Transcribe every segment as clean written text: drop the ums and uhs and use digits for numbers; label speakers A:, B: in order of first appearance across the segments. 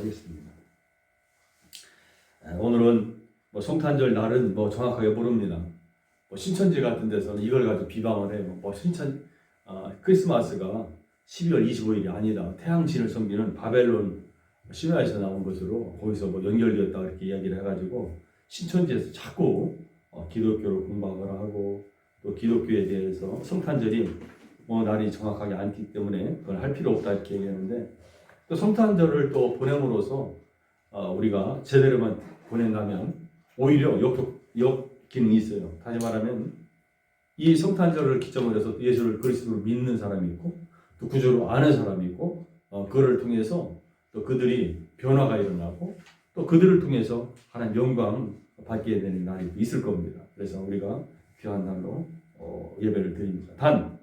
A: 하겠습니다. 오늘은 성탄절 날은 정확하게 모릅니다. 신천지 같은 데서는 이걸 가지고 비방을 해요. 크리스마스가 12월 25일이 아니다. 태양신을 섬기는 바벨론 신화에서 나온 것으로 거기서 연결되었다 이렇게 이야기를 해가지고 신천지에서 자꾸 기독교를 공방을 하고 또 기독교에 대해서 성탄절이 날이 정확하게 않기 때문에 그걸 할 필요 없다 이렇게 얘기하는데, 또 성탄절을 또 보냄으로써 우리가 제대로만 보낸다면 오히려 역기능이 있어요. 다시 말하면 이 성탄절을 기점으로 해서 예수를 그리스도로 믿는 사람이 있고 또 구주로 아는 사람이 있고 그를 통해서 또 그들이 변화가 일어나고 또 그들을 통해서 하나님 영광 받게 되는 날이 있을 겁니다. 그래서 우리가 귀한 날로 예배를 드립니다. 단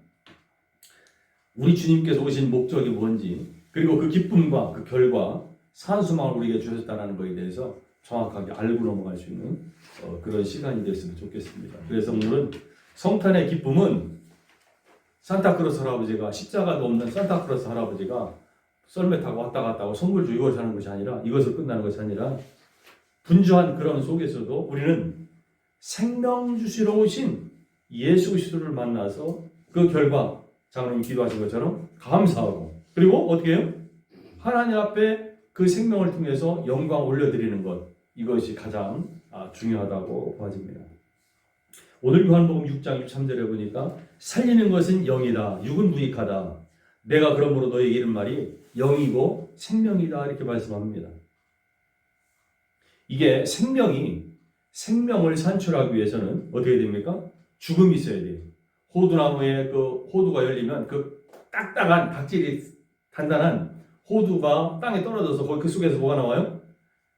A: 우리 주님께서 오신 목적이 뭔지, 그리고 그 기쁨과 그 결과 산수망을 우리에게 주셨다는 것에 대해서 정확하게 알고 넘어갈 수 있는 그런 시간이 됐으면 좋겠습니다. 그래서 오늘은 성탄의 기쁨은 산타크로스 할아버지가, 십자가도 없는 산타크로스 할아버지가 썰매 타고 왔다 갔다 하고 선물 주고 이걸 하는 것이 아니라, 이것을 끝나는 것이 아니라 분주한 그런 속에서도 우리는 생명 주시러 오신 예수 그리스도를 만나서 그 결과 장로님 기도하신 것처럼 감사하고, 그리고 어떻게 해요? 하나님 앞에 그 생명을 통해서 영광 올려드리는 것, 이것이 가장 중요하다고 보아집니다. 오늘 요한복음 6장 63절에 보니까 살리는 것은 영이다, 육은 무익하다. 내가 그러므로 너에게 이른 말이 영이고 생명이다 이렇게 말씀합니다. 이게 생명을 산출하기 위해서는 어떻게 됩니까? 죽음이 있어야 돼요. 호두나무에 그 호두가 열리면 그 딱딱한 각질이 단단한 호두가 땅에 떨어져서 거기 그 속에서 뭐가 나와요?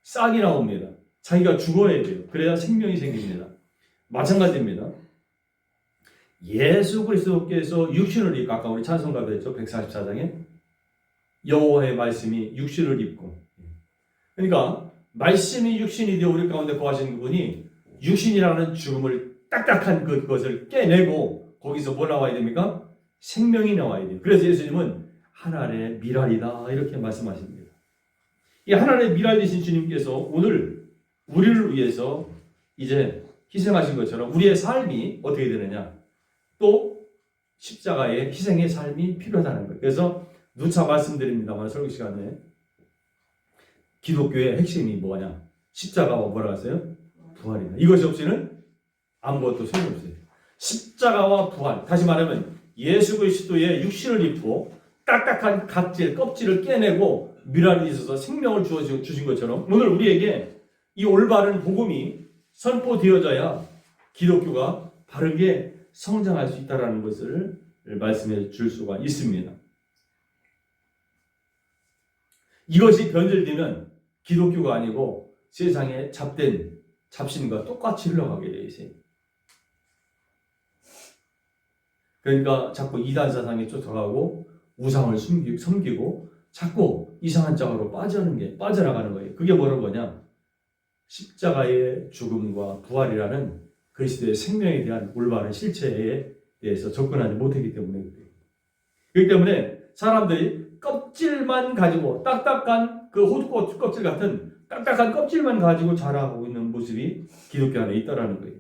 A: 싹이 나옵니다. 자기가 죽어야 돼요. 그래야 생명이 생깁니다. 마찬가지입니다. 예수 그리스도께서 육신을 입고, 아까 우리 찬송가도 했죠. 144장에 여호와의 말씀이 육신을 입고, 그러니까 말씀이 육신이 되어 우리 가운데 거하시는 분이 육신이라는 죽음을 딱딱한 그것을 깨내고 거기서 뭐 나와야 됩니까? 생명이 나와야 돼요. 그래서 예수님은 하나님의 미랄이다 이렇게 말씀하십니다. 이 하나님의 미랄 되신 주님께서 오늘 우리를 위해서 이제 희생하신 것처럼 우리의 삶이 어떻게 되느냐, 또 십자가의 희생의 삶이 필요하다는 거예요. 그래서 누차 말씀드립니다만 설교 시간에 기독교의 핵심이 뭐냐? 십자가와 뭐라 하세요? 부활이다. 이것이 없이는 아무것도 소용없어요. 십자가와 부활, 다시 말하면 예수 그리스도의 육신을 입고 딱딱한 각질, 껍질을 깨내고 미랄이 있어서 생명을 주신 것처럼 오늘 우리에게 이 올바른 복음이 선포되어져야 기독교가 바르게 성장할 수 있다는 것을 말씀해 줄 수가 있습니다. 이것이 변질되면 기독교가 아니고 세상에 잡된 잡신과 똑같이 흘러가게 되어 있어요. 그러니까 자꾸 이단 사상에 쫓아가고 우상을 섬기고 자꾸 이상한 짝으로 빠져나가는 거예요. 그게 뭐라는 거냐? 십자가의 죽음과 부활이라는 그리스도의 생명에 대한 올바른 실체에 대해서 접근하지 못했기 때문에 그래요. 그렇기 때문에 사람들이 껍질만 가지고 딱딱한 그 호두꽃 껍질 같은 딱딱한 껍질만 가지고 자라고 있는 모습이 기독교 안에 있다라는 거예요.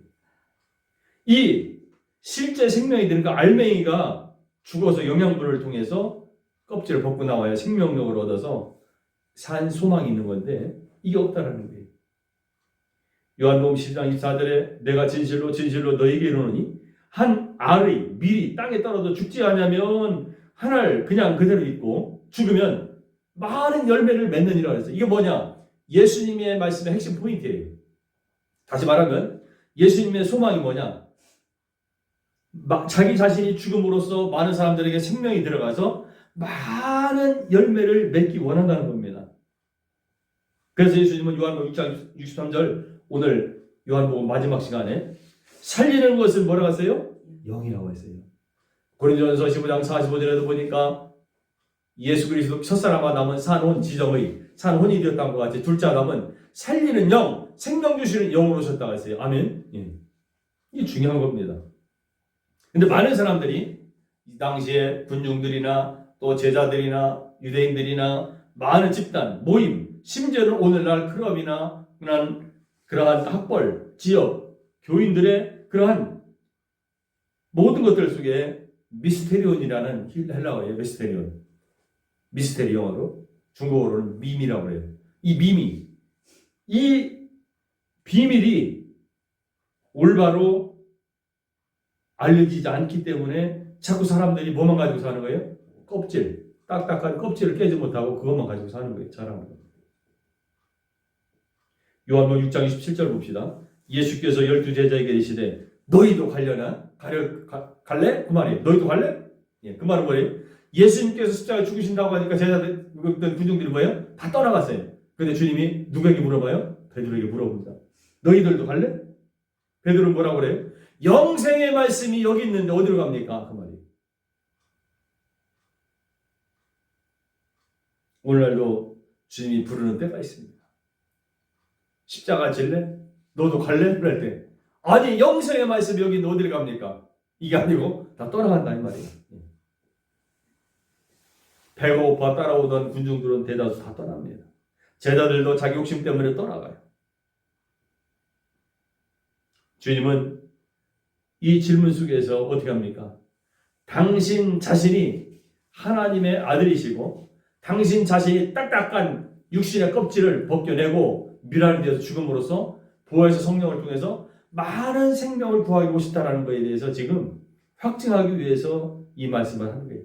A: 이 실제 생명이 되는 그 알맹이가 죽어서 영양분을 통해서 껍질을 벗고 나와야 생명력을 얻어서 산 소망이 있는 건데 이게 없다라는 거예요. 요한복음 10장 24절에 내가 진실로 너에게 이르노니 한 알의 밀이 땅에 떨어져 죽지 않으면 한 알 그냥 그대로 있고 죽으면 많은 열매를 맺느니라 그랬어요. 이게 뭐냐? 예수님의 말씀의 핵심 포인트예요. 다시 말하면 예수님의 소망이 뭐냐? 자기 자신이 죽음으로써 많은 사람들에게 생명이 들어가서 많은 열매를 맺기 원한다는 겁니다. 그래서 예수님은 요한복음 6장 63절 오늘 요한복음 마지막 시간에 살리는 것은 뭐라고 하세요? 영이라고 했어요. 고린도전서 15장 45절에도 보니까 예수 그리스도 첫사람과 남은 산혼 지정의 산혼이 되었다는 것 같이 둘째 아담은 살리는 영, 생명 주시는 영으로 오셨다고 했어요. 아멘. 예. 이게 중요한 겁니다. 근데 많은 사람들이 이 당시에 군중들이나 또 제자들이나 유대인들이나 많은 집단, 모임, 심지어는 오늘날 클럽이나 그러한 학벌, 지역, 교인들의 그러한 모든 것들 속에 미스테리온이라는 헬라어예요. 미스테리 영어로. 중국어로는 밈이라고 해요. 이 밈이, 이 비밀이 올바로 알려지지 않기 때문에 자꾸 사람들이 뭐만 가지고 사는 거예요? 껍질, 딱딱한 껍질을 깨지 못하고 그것만 가지고 사는 거예요. 자랑하는 거예요. 요한복음 6장 27절 봅시다. 예수께서 12제자에게 이르시되 너희도 갈래? 그 말이에요. 너희도 갈래? 예, 그 말은 뭐예요? 예수님께서 십자가에 죽으신다고 하니까 제자들, 군중들이 뭐예요? 다 떠나갔어요. 근데 주님이 누구에게 물어봐요? 베드로에게 물어봅니다. 너희들도 갈래? 베드로는 뭐라고 그래요? 영생의 말씀이 여기 있는데 어디로 갑니까? 그 말이에요. 오늘날도 주님이 부르는 때가 있습니다. 십자가 질래? 너도 갈래? 그럴 때 아니 영생의 말씀이 여기 있는데 어디로 갑니까? 이게 아니고 다 떠나간다 이 말이에요. 배가 고파 따라오던 군중들은 대다수 다 떠납니다. 제자들도 자기 욕심 때문에 떠나가요. 주님은 이 질문 속에서 어떻게 합니까? 당신 자신이 하나님의 아들이시고 당신 자신이 딱딱한 육신의 껍질을 벗겨내고 멸하는 데서 죽음으로써 부활에서 성령을 통해서 많은 생명을 구하기 오셨다는 것에 대해서 지금 확증하기 위해서 이 말씀을 하는 거예요.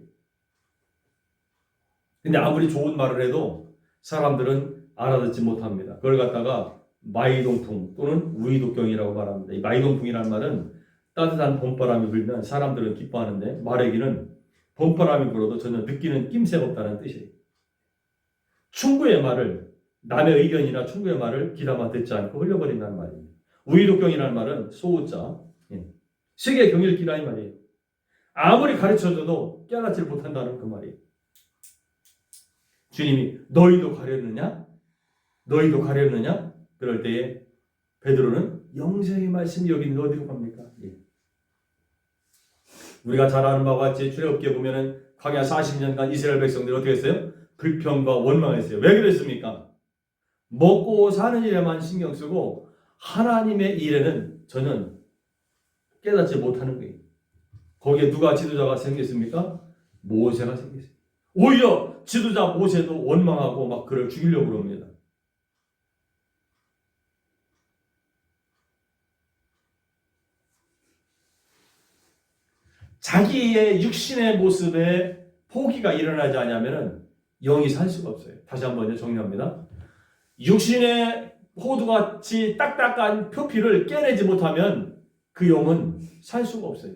A: 근데 아무리 좋은 말을 해도 사람들은 알아듣지 못합니다. 그걸 갖다가 마이동풍 또는 우이독경이라고 말합니다. 이 마이동풍이라는 말은 따뜻한 봄바람이 불면 사람들은 기뻐하는데 말에기는 봄바람이 불어도 전혀 느끼는 낌새가 없다는 뜻이에요. 충고의 말을 남의 의견이나 충고의 말을 귀담아 듣지 않고 흘려버린다는 말입니다. 우이독경이라는 말은 소우자 세계 경일기라 이 말이에요. 아무리 가르쳐줘도 깨닫지를 못한다는 그 말이에요. 주님이 너희도 가렸느냐? 너희도 가렸느냐? 그럴 때에 베드로는 영생의 말씀이 여기 있는데 어디로 갑니까? 예. 우리가 잘 아는 바와 같이 출애굽기에 보면은 광야 40년간 이스라엘 백성들이 어떻게 했어요? 불평과 원망했어요. 왜 그랬습니까? 먹고 사는 일에만 신경 쓰고 하나님의 일에는 저는 깨닫지 못하는 거예요. 거기에 누가 지도자가 생겼습니까? 모세가 생겼어요. 오히려 지도자 모세도 원망하고 막 그를 죽이려고 그럽니다. 자기의 육신의 모습에 포기가 일어나지 않으면 영이 살 수가 없어요. 다시 한번 정리합니다. 육신의 호두같이 딱딱한 표피를 깨내지 못하면 그 영은 살 수가 없어요.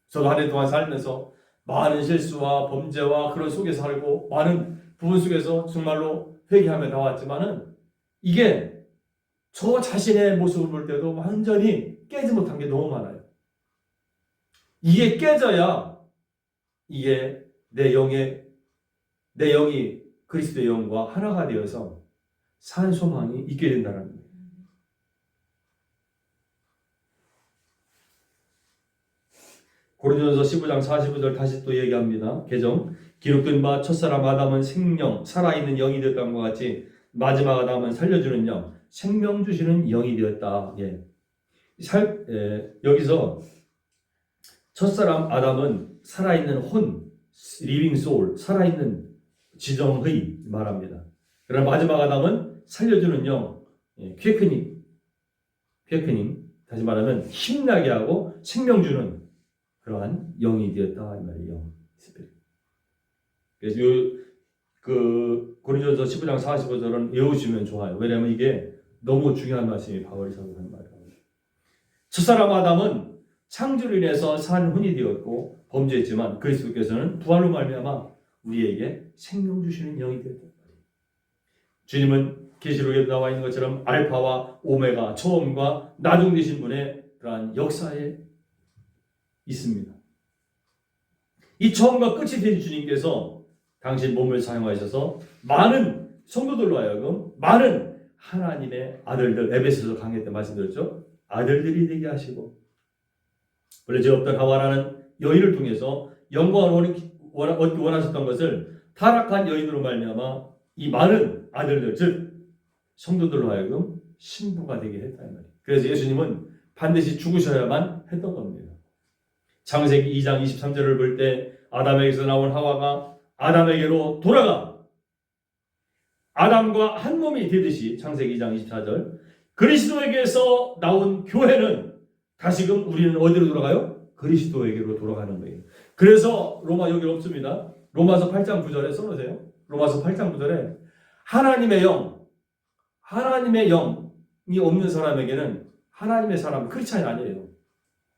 A: 저도 한 해 동안 살면서 많은 실수와 범죄와 그런 속에서 살고 많은 부분 속에서 정말로 회개하며 나왔지만은 이게 저 자신의 모습을 볼 때도 완전히 깨지 못한 게 너무 많아요. 이게 깨져야 이게 내 영이 그리스도의 영과 하나가 되어서 산 소망이 있게 된다는 거예요. 고린도전서 15장 45절 다시 또 얘기합니다. 개정 기록된 바 첫사람 아담은 생명 살아있는 영이 되었던 것 같이 마지막 아담은 살려주는 영 생명 주시는 영이 되었다. 예. 여기서 첫사람 아담은 살아있는 혼 리빙 소울 살아있는 지정의 말합니다. 그러나 마지막 아담은 살려주는 영 퀘크닝 다시 말하면 힘나게 하고 생명 주는 그러한 영이 되었다 이 말이에요. 그래서 고린도전서 15장 45절은 외우시면 좋아요. 왜냐하면 이게 너무 중요한 말씀이 바울이 하는 말이에요. 첫사람 아담은 창조를 인해서 산 혼이 되었고 범죄했지만 그리스도께서는 부활로 말미암아 우리에게 생명 주시는 영이 되었다. 주님은 계시록에 나와 있는 것처럼 알파와 오메가 처음과 나중 되신 분의 그러한 역사에 있습니다. 이 처음과 끝이 되신 주님께서 당신 몸을 사용하셔서 많은 성도들로 하여금 많은 하나님의 아들들 에베소서 강의 때 말씀드렸죠. 아들들이 되게 하시고 원래 죄 없던 하와라는 여인을 통해서 영광을 얻기 원하셨던 것을 타락한 여인으로 말미암아 이 많은 아들들, 즉 성도들로 하여금 신부가 되게 했다 이 말이에요. 그래서 예수님은 반드시 죽으셔야만 했던 겁니다. 창세기 2장 23절을 볼 때 아담에게서 나온 하와가 아담에게로 돌아가 아담과 한 몸이 되듯이 창세기 2장 24절 그리스도에게서 나온 교회는 다시금 우리는 어디로 돌아가요? 그리스도에게로 돌아가는 거예요. 그래서 로마 여기 없습니다. 로마서 8장 9절에 써놓으세요. 로마서 8장 9절에 하나님의 영이 없는 사람에게는 하나님의 사람 크리스찬이 아니에요.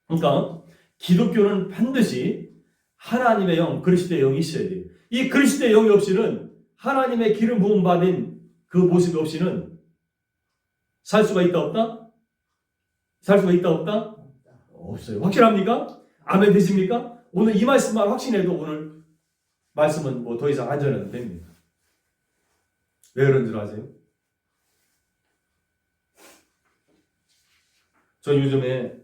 A: 그러니까 기독교는 반드시 하나님의 영, 그리스도의 영이 있어야 돼요. 이 그리스도의 영이 없이는 하나님의 기름 부음 받은 그 모습이 없이는 살 수가 있다 없다? 살 수가 있다 없다? 없어요. 확실합니까? 아멘 되십니까? 오늘 이 말씀만 확신해도 오늘 말씀은 뭐 더 이상 안전해도 됩니다. 왜 그런 줄 아세요? 저 요즘에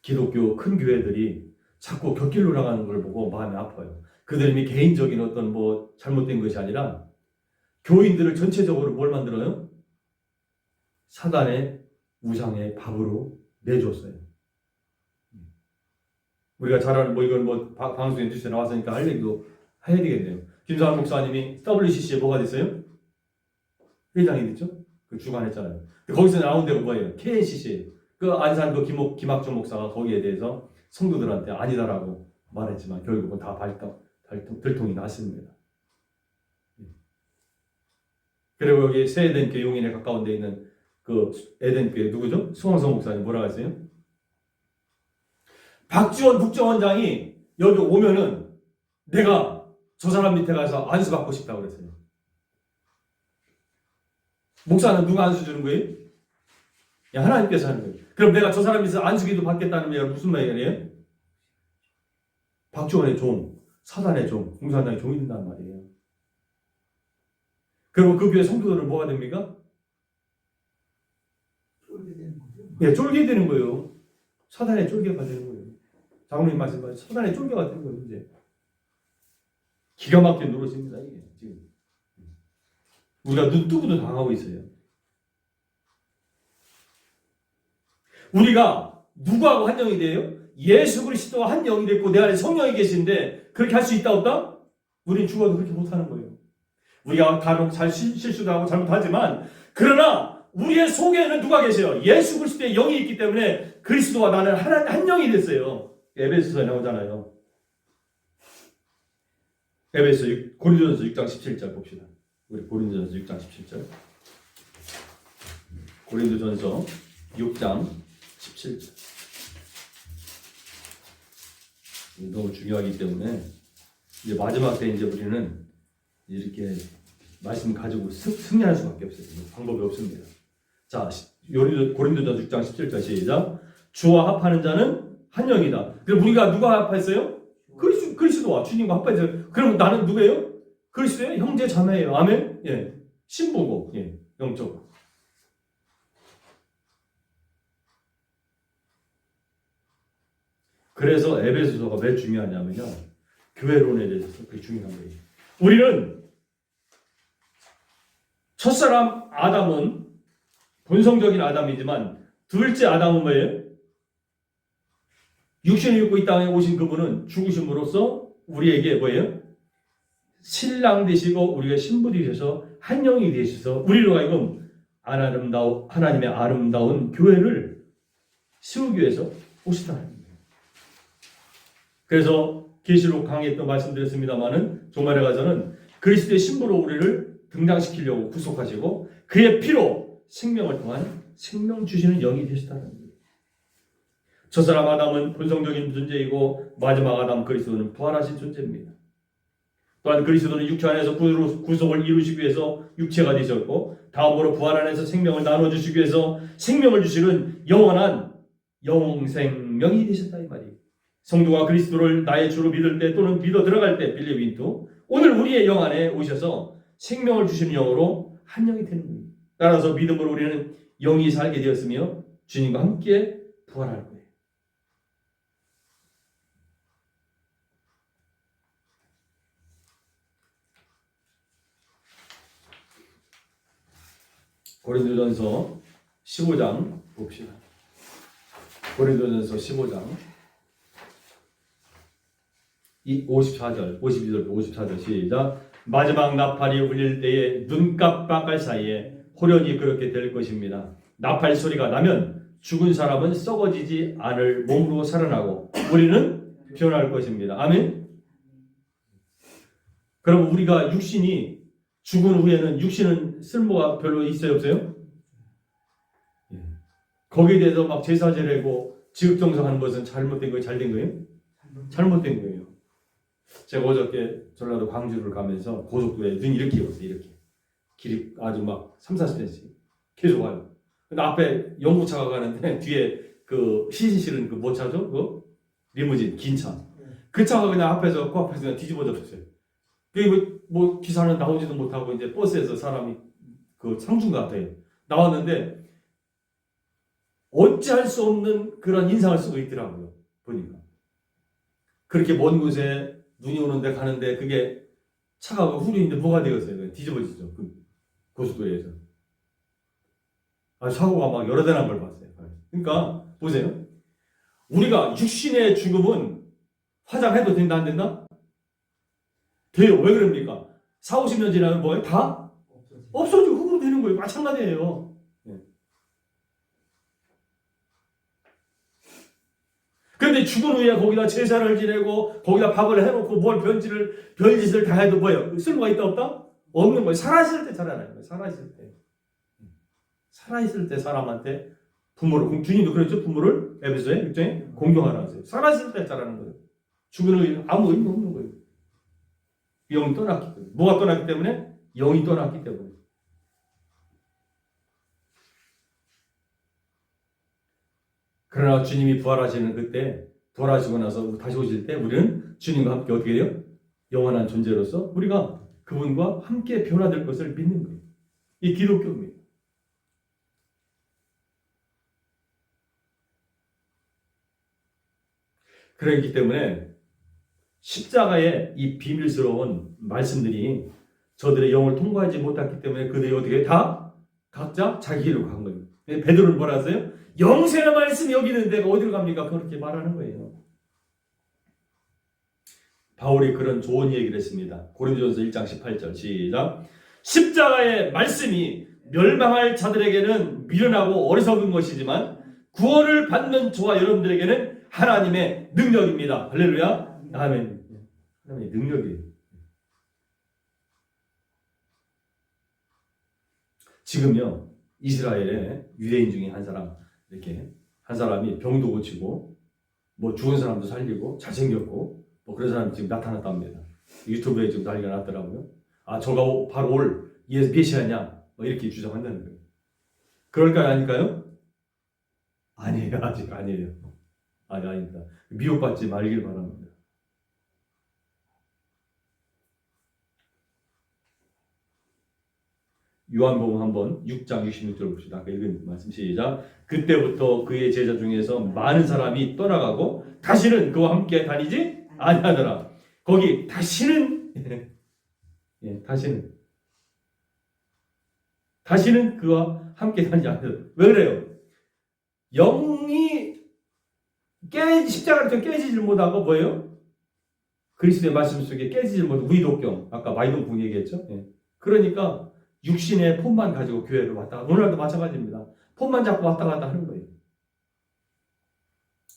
A: 기독교 큰 교회들이 자꾸 곁길로 나가는 걸 보고 마음이 아파요. 그들이 개인적인 어떤 뭐 잘못된 것이 아니라 교인들을 전체적으로 뭘 만들어요? 사단의 우상의 밥으로 내줬어요. 우리가 잘 아는 뭐 이건 뭐 방송에 뉴스에 나왔으니까 할 얘기도 해야 되겠네요. 김상환 목사님이 WCC에 뭐가 됐어요? 회장이 됐죠? 그 주관했잖아요. 거기서 나온 데가 뭐예요? KNCC. 그 안산 그 김학종 목사가 거기에 대해서 성도들한테 아니다라고 말했지만 결국은 다 들통이 났습니다. 그리고 여기 새 에덴교회 용인에 가까운 데 있는 그 에덴교회 누구죠? 수홍성 목사님 뭐라고 했어요? 박지원 국정원장이 여기 오면은 내가 저 사람 밑에 가서 안수 받고 싶다고 그랬어요. 목사는 누가 안수 주는 거예요? 야, 하나님께서 하는 거예요. 그럼 내가 저 사람 밑에서 안수기도 받겠다는 게 무슨 말이에요? 박지원의 종, 사단의 종, 공산당의 종이 된다는 말이에요. 그리고 그 교회 성도들은 뭐가 됩니까? 쫄게 되는 거죠. 예, 쫄게 되는 거예요. 사단의 쫄개가 되는 거예요. 장로님 말씀하신 사단의 쫄개가 되는 거예요. 이제 기가 막힌 노릇입니다. 이게 지금 우리가 눈 뜨고도 당하고 있어요. 우리가 누구하고 한 영이 돼요? 예수 그리스도와 한 영이 됐고 내 안에 성령이 계신데 그렇게 할 수 있다 없다? 우린 죽어도 그렇게 못하는 거예요. 우리가 간혹 실수도 하고 잘못하지만 그러나 우리의 속에는 누가 계세요? 예수 그리스도의 영이 있기 때문에 그리스도와 나는 한 영이 됐어요. 에베소서에 나오잖아요. 고린도전서 6장 17절 봅시다. 우리 고린도전서 6장 17절. 고린도전서 6장 17절. 너무 중요하기 때문에 이제 마지막 때 이제 우리는 이렇게 말씀 가지고 승리할 수밖에 없어요. 방법이 없습니다. 자, 고린도전서 6장 17절 시작. 주와 합하는 자는 한 영이다. 그럼 우리가 누가 합했어요? 그리스도와 주님과 합했어요. 그럼 나는 누구예요? 그리스도의 형제 자매예요. 아멘. 예, 신부고, 예, 영적. 그래서 에베소서가 왜 중요하냐면요, 교회론에 대해서 그게 중요한 거예요. 우리는 첫사람 아담은 본성적인 아담이지만 둘째 아담은 뭐예요? 육신을 입고 이 땅에 오신 그분은 죽으심으로써 우리에게 뭐예요? 신랑 되시고 우리가 신부 되셔서 한 영이 되셔서 우리로 하여금 하나님의 아름다운 교회를 세우기 위해서 오시다는 거예요. 그래서 계시록 강의에 또 말씀드렸습니다마는 종말에 가서는 그리스도의 신부로 우리를 등장시키려고 구속하시고 그의 피로 생명을 통한 생명 주시는 영이 되시다는 거예요. 첫사람 아담은 본성적인 존재이고 마지막 아담 그리스도는 부활하신 존재입니다. 또한 그리스도는 육체 안에서 구속을 이루시기 위해서 육체가 되셨고 다음으로 부활 안에서 생명을 나눠주시기 위해서 생명을 주시는 영원한 영생명이 되셨다 이 말이에요. 성도가 그리스도를 나의 주로 믿을 때 또는 믿어 들어갈 때 빌리브 인투 오늘 우리의 영 안에 오셔서 생명을 주시는 영으로 한 영이 되는 거예요. 따라서 믿음으로 우리는 영이 살게 되었으며 주님과 함께 부활할 거예요. 고린도전서 15장 봅시다. 고린도전서 15장 54절, 52절, 54절 시작. 마지막 나팔이 울릴 때에 눈 깜빡할 사이에 호련히 그렇게 될 것입니다. 나팔 소리가 나면 죽은 사람은 썩어지지 않을 몸으로 살아나고 우리는 변할 것입니다. 아멘. 그럼 우리가 육신이 죽은 후에는 육신은 쓸모가 별로 있어요, 없어요? 거기에 대해서 막 제사 지내고 지극정성하는 것은 잘못된 거예요, 잘된 거예요? 잘못된 거예요. 제가 어저께 전라도 광주를 가면서 고속도로에 눈이 이렇게 왔어요, 이렇게. 길이 아주 막 3-40cm 계속 와요. 근데 앞에 영구차가 가는데 뒤에 그 시신실은 그 뭐 차죠? 그 리무진 긴 차. 그 차가 그냥 앞에서 코앞에서 그냥 뒤집어졌어요. 그리고 뭐 기사는 나오지도 못하고 이제 버스에서 사람이 그 상중 같아요. 나왔는데 어찌할 수 없는 그런 인상을 쓰고 있더라고요. 보니까 그렇게 먼 곳에 눈이 오는데 가는데 그게 차가 후륜인데 뭐가 되겠어요? 뒤집어지죠. 그 고속도로에서. 사고가 막 여러 대나 걸 봤어요. 그러니까 보세요. 우리가 육신의 죽음은 화장해도 된다 안 된다? 돼요. 왜 그럽니까? 40-50년 지나면 뭐예요? 다 없어지고 흙으로 되는 거예요. 마찬가지예요. 그런데 죽은 후에 거기다 제사를 지내고 거기다 밥을 해놓고 뭘 별짓을 다 해도 뭐예요? 쓸모가 있다 없다? 없는 거예요. 살아있을 때 자라나는 거예요. 살아있을 때. 살아있을 때 사람한테 부모를, 주님도 그랬죠? 부모를 에베소에 6장에 공경하라 하세요. 살아있을 때 자라는 거예요. 죽은 후에 아무 의미 없는 거예요. 영이 떠났기 때문에. 뭐가 떠났기 때문에? 영이 떠났기 때문에. 그러나 주님이 부활하시는 그때, 부활하시고 나서 다시 오실 때 우리는 주님과 함께 어떻게 돼요? 영원한 존재로서 우리가 그분과 함께 변화될 것을 믿는 거예요. 이 기독교입니다. 그렇기 때문에 십자가의 이 비밀스러운 말씀들이 저들의 영을 통과하지 못했기 때문에 그들이 어떻게 다 각자 자기 길로 간 거예요. 베드로는 뭐라 하세요? 영생의 말씀이 여기 있는 데가 어디로 갑니까? 그렇게 말하는 거예요. 바울이 그런 좋은 얘기를 했습니다. 고린도전서 1장 18절 시작. 십자가의 말씀이 멸망할 자들에게는 미련하고 어리석은 것이지만 구원을 받는 저와 여러분들에게는 하나님의 능력입니다. 할렐루야. 아멘. 하나님의 능력이에요. 지금요 이스라엘의 유대인 중에 한 사람 이렇게 한 사람이 병도 고치고 뭐 죽은 사람도 살리고 잘생겼고 뭐 그런 사람이 지금 나타났답니다. 유튜브에 지금 난리가 났더라고요. 저가 바로 올 예수 메시아냐 뭐 이렇게 주장한다는 거예요. 그럴까요 아닐까요? 아니에요. 아직 아니에요. 아닙니다. 미혹받지 말길 바랍니다. 요한복음 한번 6장 66절 봅시다. 아까 읽은 말씀 시작. 그때부터 그의 제자 중에서 많은 사람이 떠나가고 다시는 그와 함께 다니지 아니하더라. 거기 다시는 다시는 그와 함께 다니지 않더라. 왜 그래요? 영이 십자가를 깨지질 못하고 뭐예요? 그리스도의 말씀 속에 깨지질 못하고 위독경 아까 마이동풍 얘기했죠. 그러니까 육신의 폰만 가지고 교회를 왔다 갔다 오늘도 마찬가지입니다. 폰만 잡고 왔다 갔다 하는 거예요.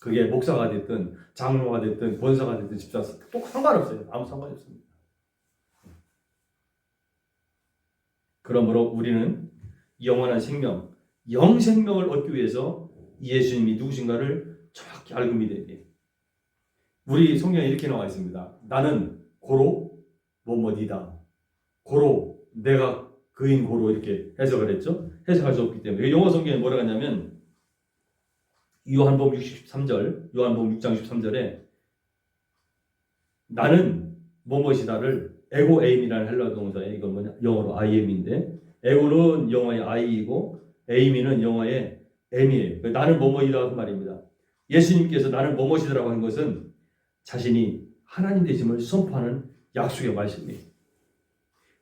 A: 그게 목사가 됐든 장로가 됐든 권사가 됐든 집사 또 상관없어요. 아무 상관이 없습니다. 그러므로 우리는 영원한 생명, 영생명을 얻기 위해서 예수님이 누구신가를 정확히 알고 믿어야 돼요. 우리 성경에 이렇게 나와 있습니다. 나는 고로 뭐뭐니다. 고로 내가 그인 고로 이렇게 해석을 했죠. 해석할 수 없기 때문에 영어 성경에 뭐라고 하냐면 요한복음 63절, 요한복음 6장 63절에 나는 뭐뭐시다를 에고 에임이라는 헬라 동사에 이건 뭐냐 영어로 I am인데 에고는 영어의 I이고 에이미는 영어의 M이에요. 나는 뭐뭐이라고 말입니다. 예수님께서 나는 뭐뭐시다라고 한 것은 자신이 하나님 되심을 선포하는 약속의 말씀이에요.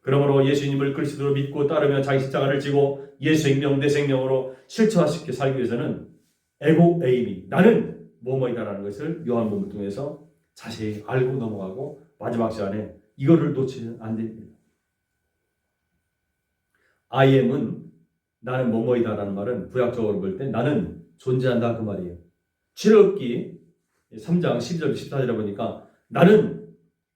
A: 그러므로 예수님을 그리스도로 믿고 따르며 자기 십자가를 지고 예수 생명 내 생명으로 실천하시게 살기 위해서는 에고 에이미 나는 뭐뭐이다라는 것을 요한복음을 통해서 자세히 알고 넘어가고 마지막 시간에 이거를 놓치면 안 됩니다. I am은 나는 뭐뭐이다라는 말은 구약적으로 볼 때 나는 존재한다 그 말이에요. 출애굽기 3장 12절 14절에 보니까 나는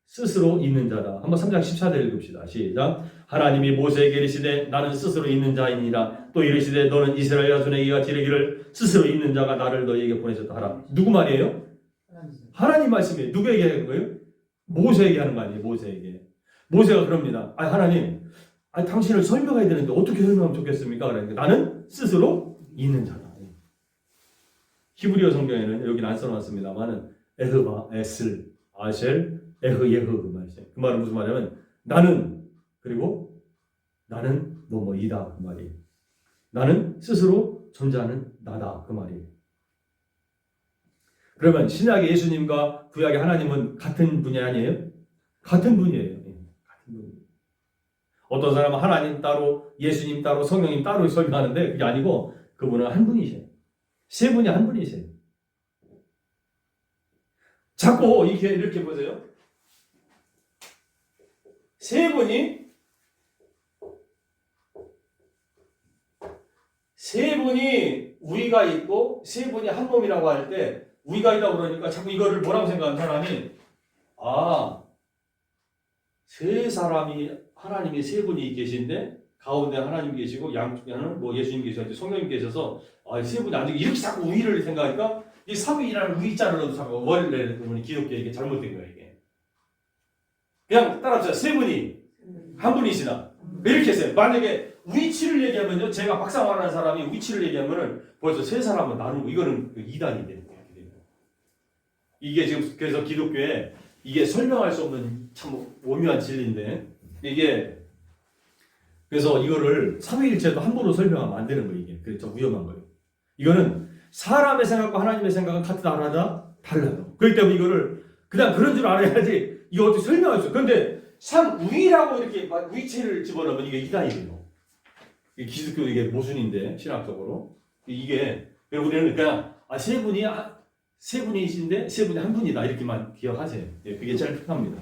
A: 스스로 있는 자다. 한번 3장 14절 읽읍시다. 시작. 하나님이 모세에게 이르시되 나는 스스로 있는 자이니라. 또 이르시되 너는 이스라엘 자손에게 이같이 이르기를 스스로 있는 자가 나를 너희에게 보내셨다 하라. 누구 말이에요? 하나님 말씀이에요. 누구에게 하는 거예요? 모세에게 하는 거 아니에요. 모세에게. 모세가 그럽니다. 하나님, 당신을 설명해야 되는데 어떻게 설명하면 좋겠습니까? 그러니까 나는 스스로 있는 자다. 히브리어 성경에는 여기는 안 써놨습니다만은 에흐바, 에슬, 아셀, 에흐, 예흐 그 말이에요. 그 말은 무슨 말이냐면 나는 그리고 나는 뭐뭐이다 그 말이에요. 나는 스스로 존재하는 나다 그 말이에요. 그러면 신약의 예수님과 구약의 하나님은 같은 분이 아니에요? 같은 분이에요. 같은 분이에요. 어떤 사람은 하나님 따로, 예수님 따로, 성령님 따로 설명하는데 그게 아니고 그분은 한 분이세요. 세 분이 한 분이세요. 자꾸 이렇게 보세요. 세 분이 우위가 있고 세 분이 한 몸이라고 할 때 우위가 있다고 그러니까 자꾸 이거를 뭐라고 생각하는 사람이 세 사람이 하나님이 세 분이 계신데 가운데 하나님 계시고 양쪽에는 뭐 예수님 계시고 성령님 계셔서 세 분이 앉아 이렇게 자꾸 우위를 생각하니까 이 삼위라는 우위자를 넣어도 자꾸 원래 보면 기독교 이게 잘못된 거예요 이게. 그냥 따라합시다. 세 분이 한 분이시나 이렇게 했어요. 만약에 위치를 얘기하면요, 제가 박사만한 사람이 위치를 얘기하면은 벌써 세 사람은 나누고 이거는 이단이 되는 거예요. 이게 지금 그래서 기독교에 이게 설명할 수 없는 참 오묘한 진리인데 이게 그래서 이거를 삼위일체도 함부로 설명하면 안 되는 거예요. 이게 그래서 위험한 거예요. 이거는 사람의 생각과 하나님의 생각은 같다 하나 달라요. 그렇기 때문에 이거를 그냥 그런 줄 알아야지 이거 어떻게 설명할 수 있어요. 그런데 삼위라고 이렇게 위치를 집어넣으면 이게 이단이 돼요. 기독교 이게 모순인데 신학적으로 이게 우리는 그냥 세 분이신데 세 분이 한 분이다 이렇게만 기억하세요. 그게 제일 편합니다.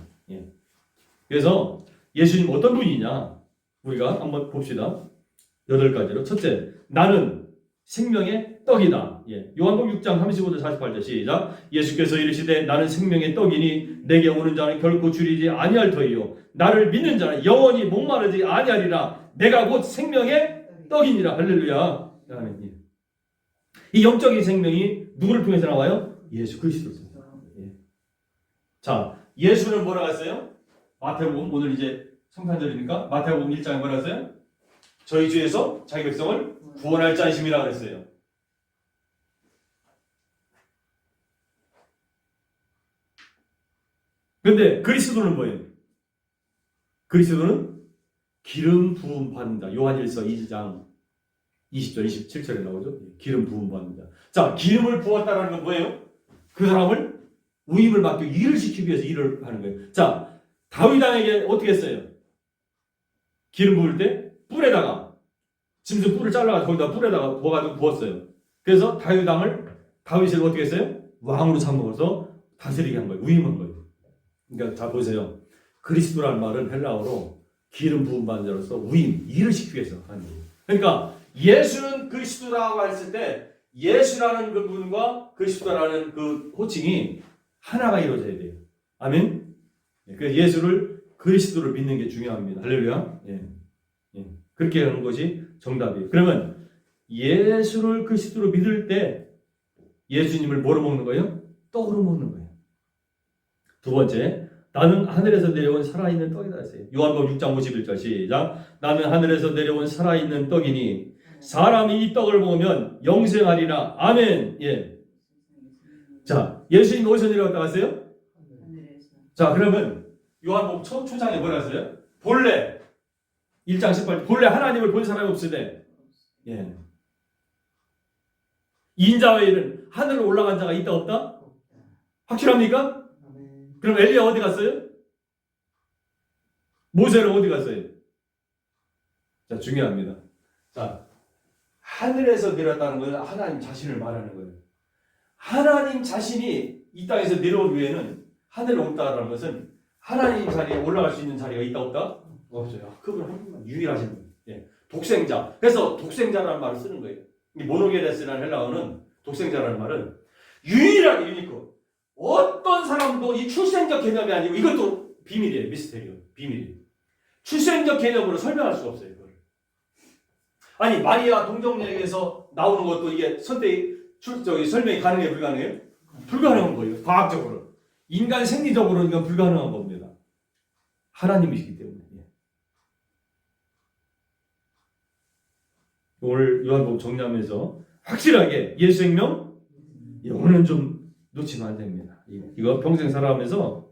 A: 그래서 예수님 어떤 분이냐 우리가 한번 봅시다. 8가지로 첫째, 나는 생명의 떡이다. 요한복음 6장 35절 48절 시작. 예수께서 이르시되 나는 생명의 떡이니 내게 오는 자는 결코 줄이지 아니할 터이요 나를 믿는 자는 영원히 목마르지 아니하리라. 내가 곧 생명의 떡이니라. 할렐루야. 이 영적인 생명이 누구를 통해서 나와요? 예수 그리스도를 통해서. 자, 예수는 뭐라고 했어요? 마태복음 오늘 이제 성탄절이니까 마태복음 1장에 뭐라고 했어요? 저희 주에서 자기 백성을 구원할 자이심이라고 했어요. 근데 그리스도는 뭐예요? 그리스도는 기름 부음 받는다. 요한일서 2장 20절 27절에 나오죠. 기름 부음 받는다. 자, 기름을 부었다라는 건 뭐예요? 그 사람을 우임을 맡기고 일을 시키기 위해서 일을 하는 거예요. 자, 다윗 왕에게 어떻게 했어요? 기름 부을 때 뿔에다가 짐승 뿔을 잘라가지고 거기다 뿔에다가 부어가지고 부었어요. 그래서 다윗을 어떻게 했어요? 왕으로 삼아서 다스리게 한 거예요. 우임한 거예요. 그러니까 자 보세요. 그리스도라는 말은 헬라어로 기름 부음 받는 자로서 우임, 일을 시키기 위해서 하는 거예요. 그러니까 예수는 그리스도라고 했을 때 예수라는 그 분과 그리스도라는 그 호칭이 하나가 이루어져야 돼요. 아멘. 그 예수를 그리스도를 믿는 게 중요합니다. 할렐루야. 그렇게 하는 것이 정답이에요. 그러면 예수를 그리스도로 믿을 때 예수님을 뭐로 먹는 거예요? 떡으로 먹는 거예요. 두 번째, 나는 하늘에서 내려온 살아있는 떡이다 했어요. 요한복음 6장 51절 시작. 나는 하늘에서 내려온 살아있는 떡이니 사람이 이 떡을 먹으면 영생하리라. 아멘. 자, 예수님이 어디서 내려왔다고 했어요? 자, 그러면 요한복음 초장에 뭐라 했어요? 본래 1장 18절 본래 하나님을 본 사람이 없으되 인자 외에는 하늘로 올라간 자가 있다 없다? 확실합니까? 그럼 엘리야 어디 갔어요? 모세는 어디 갔어요? 자, 중요합니다. 자, 하늘에서 내렸다는 것은 하나님 자신을 말하는 거예요. 하나님 자신이 이 땅에서 내려올 후에는 하늘에 올다라는 것은 하나님 자리에 올라갈 수 있는 자리가 있다 없다? 없어요. 그분 한 분만 유일하신 분. 예. 독생자. 그래서 독생자라는 말을 쓰는 거예요. 이 모노게네스라는 헬라어는 독생자라는 말은 유일하게 유니크. 어떤 사람도 이 출생적 개념이 아니고 이것도 비밀이에요. 미스테리오. 비밀이에요. 출생적 개념으로 설명할 수가 없어요. 이걸. 아니 마리아 동정녀에게서 나오는 것도 이게 설명이 가능해요? 불가능해요? 불가능한 거예요. 과학적으로. 인간 생리적으로는 이건 불가능한 겁니다. 하나님이시기 때문에. 오늘 요한복음 정리하면서 확실하게 예수 생명 이거는 좀 놓치면 안 됩니다. 이거 평생 살아가면서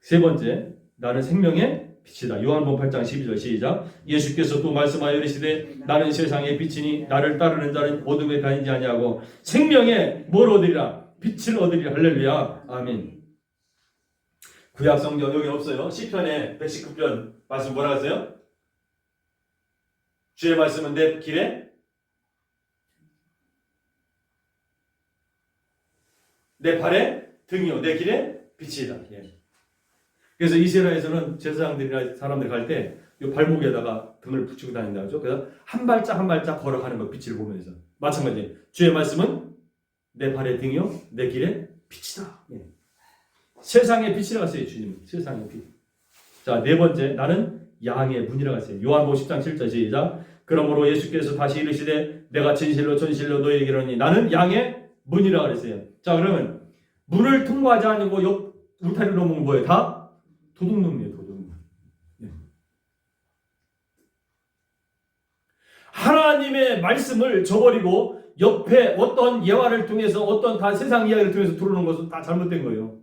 A: 세 번째 나는 생명의 빛이다. 요한복음 8장 12절 시작. 예수께서 또 말씀하여 이르시되 나는 세상의 빛이니 나를 따르는 자는 어둠에 다니지 아니하고 생명의 뭘 얻으리라? 빛을 얻으리라. 할렐루야. 아멘. 구약 성경 여기 없어요. 시편에 119편 말씀 뭐라 하세요? 주의 말씀은 내 길에 내 발에 등이요 내 길에 빛이다. 예. 그래서 이스라엘에서는 제사장들이나 사람들 갈 때 이 발목에다가 등을 붙이고 다닌다 하죠. 그래서 한 발짝 한 발짝 걸어가는 거 빛을 보면서 마찬가지. 주의 말씀은 내 발의 등이요 내 길에 빛이다. 예. 세상의 빛이라고 했어요. 주님은 세상의 빛. 자, 네 번째 나는 양의 문이라고 했어요. 요한복음 10장 7절 시작. 그러므로 예수께서 다시 이르시되 내가 진실로 너희에게 이르노니 나는 양의 문이라고 그랬어요. 자, 그러면 문을 통과하지 않고 옆 울타리로 넘으면 뭐예요? 다 도둑놈이에요. 도둑놈. 네. 하나님의 말씀을 저버리고 옆에 어떤 예화를 통해서 어떤 다 세상 이야기를 통해서 들어오는 것은 다 잘못된 거예요.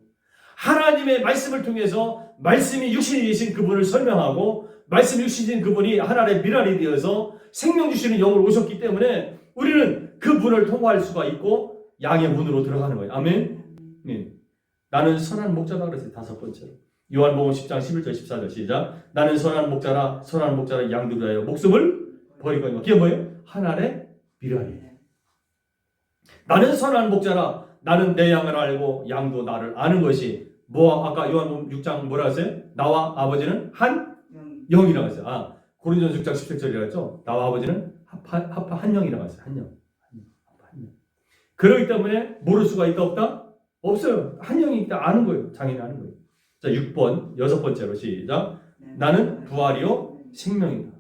A: 하나님의 말씀을 통해서 말씀이 육신이 되신 그분을 설명하고 말씀 육신인 그분이 하나님의 미랄이 되어서 생명 주시는 영으로 오셨기 때문에 우리는 그 문을 통과할 수가 있고 양의 문으로 들어가는 거예요. 아멘. 네. 나는 선한 목자다 그랬어요. 다섯 번째로. 요한복음 10장 11절 14절 시작. 나는 선한 목자라 양들을 위하여 목숨을 버리거니와. 그게 뭐예요? 하나님의 미랄이에요. 나는 선한 목자라 나는 내 양을 알고 양도 나를 아는 것이 뭐 아까 요한복음 6장 뭐라 했어요? 나와 아버지는 한 영이라고 했어요. 고린도전서 6장 17절이라고 했죠. 나와 아버지는 합한 한 영이라고 했어요. 한 영. 그렇기 때문에 모를 수가 있다 없다? 없어요. 한 영이 있다 아는 거예요. 당연히 아는 거예요. 자, 6번 여섯 번째로 시작. 나는 부활이요 생명이다.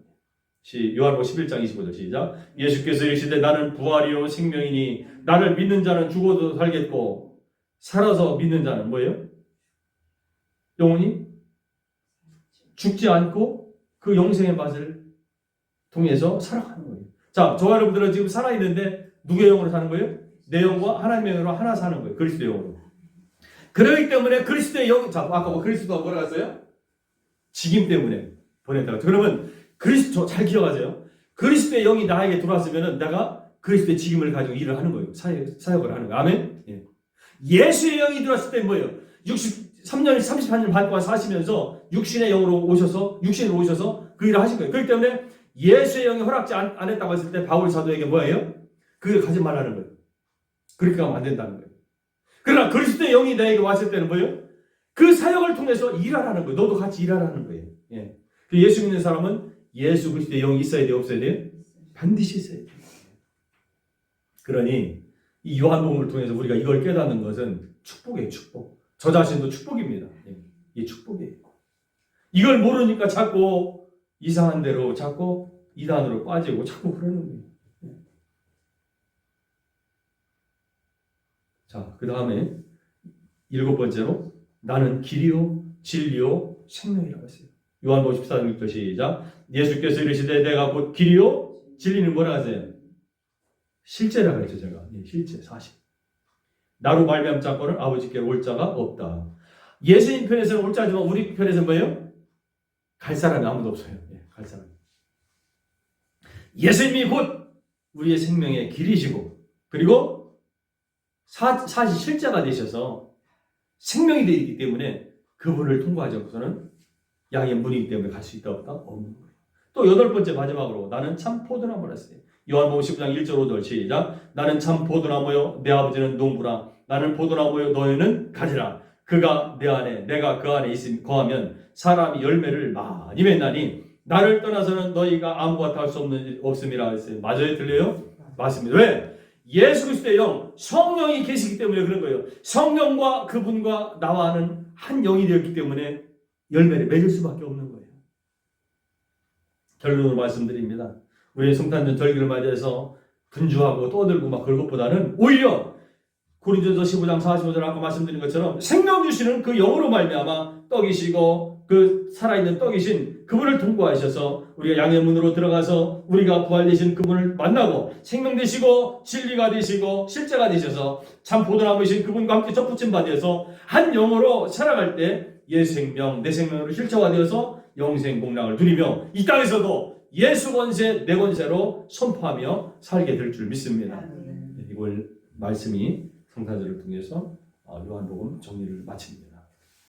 A: 요한복음 11장 25절 시작. 예수께서 이르시되 나는 부활이요 생명이니 나를 믿는 자는 죽어도 살겠고 살아서 믿는 자는 뭐예요? 영원히 죽지 않고 그 영생의 맛을 통해서 살아가는 거예요. 자, 저와 여러분들은 지금 살아있는데 누구의 영으로 사는 거예요? 내 영과 하나님의 영으로 하나 사는 거예요. 그리스도의 영으로. 그렇기 때문에 그리스도의 영, 자, 아까 뭐 그리스도가 뭐라 했어요? 직임 때문에 보냈다고. 그러면 그리스도, 잘 기억하세요. 그리스도의 영이 나에게 들어왔으면 내가 그리스도의 직임을 가지고 일을 하는 거예요. 사역을 하는 거예요. 아멘? 예. 예수의 영이 들어왔을 때 뭐예요? 33년, 34년 반동안 사시면서 육신으로 오셔서 그 일을 하신 거예요. 그렇기 때문에 예수의 영이 허락지 안 했다고 했을 때 바울 사도에게 뭐예요? 그 일을 가지 말라는 거예요. 그렇게 하면 안 된다는 거예요. 그러나 그리스도의 영이 나에게 왔을 때는 뭐예요? 그 사역을 통해서 일하라는 거예요. 너도 같이 일하라는 거예요. 예. 예수 믿는 사람은 예수 그리스도의 영이 있어야 돼요? 없어야 돼요? 반드시 있어야 돼요. 그러니 이 요한복음을 통해서 우리가 이걸 깨닫는 것은 축복이에요. 축복. 저 자신도 축복입니다. 이 축복이에요. 이걸 모르니까 자꾸 이상한 대로 자꾸 이단으로 빠지고 자꾸 그러는 거예요. 자, 그 다음에 일곱 번째로 나는 길이요 진리요 생명이라고 했어요. 요한복음 14장 6절 시작. 예수께서 이르시되 내가 곧 길이요 진리는 뭐라 하세요? 실제라고 했죠. 제가 실제 사실. 나로 말미암지 자고는 아버지께로 올 자가 없다. 예수님 편에서는 올 자지만 우리 편에서는 뭐예요? 갈 사람이 아무도 없어요. 갈 사람. 예수님이 곧 우리의 생명의 길이시고 그리고 사실 실제가 되셔서 생명이 되어 있기 때문에 그분을 통과하지 않고서는 양의 문이기 때문에 갈 수 있다 없다? 없는 거예요. 또 여덟 번째 마지막으로 나는 참 포도나무라 했어요. 요한복음 15장 1절 5절 시작. 나는 참 포도나무요 내 아버지는 농부라. 나는 포도나무요 너희는 가지라. 그가 내 안에 내가 그 안에 거하면 사람이 열매를 많이 맺나니 나를 떠나서는 너희가 아무것도 할 수 없음이라 했어요. 맞아요? 들려요? 맞습니다. 왜? 예수 그리스도의 영, 성령이 계시기 때문에 그런 거예요. 성령과 그분과 나와는 한 영이 되었기 때문에 열매를 맺을 수밖에 없는 거예요. 결론으로 말씀드립니다. 우리의 성탄절 절기를 맞이해서 분주하고 떠들고 막 그럴 것보다는 오히려 고린도전서 15장 45절 아까 말씀드린 것처럼 생명 주시는 그 영으로 말미암아 떡이시고 그 살아있는 떡이신 그분을 통과하셔서 우리가 양의 문으로 들어가서 우리가 부활되신 그분을 만나고 생명 되시고 진리가 되시고 실제가 되셔서 참 포도나무이신 그분과 함께 접붙임 받아서 한 영으로 살아갈 때 예수 생명 내 생명으로 실체화되어서 영생 공락을 누리며 이 땅에서도 예수 권세 내 권세로 선포하며 살게 될 줄 믿습니다. 이걸 말씀이 성탄절을 통해서 요한복음 정리를 마칩니다.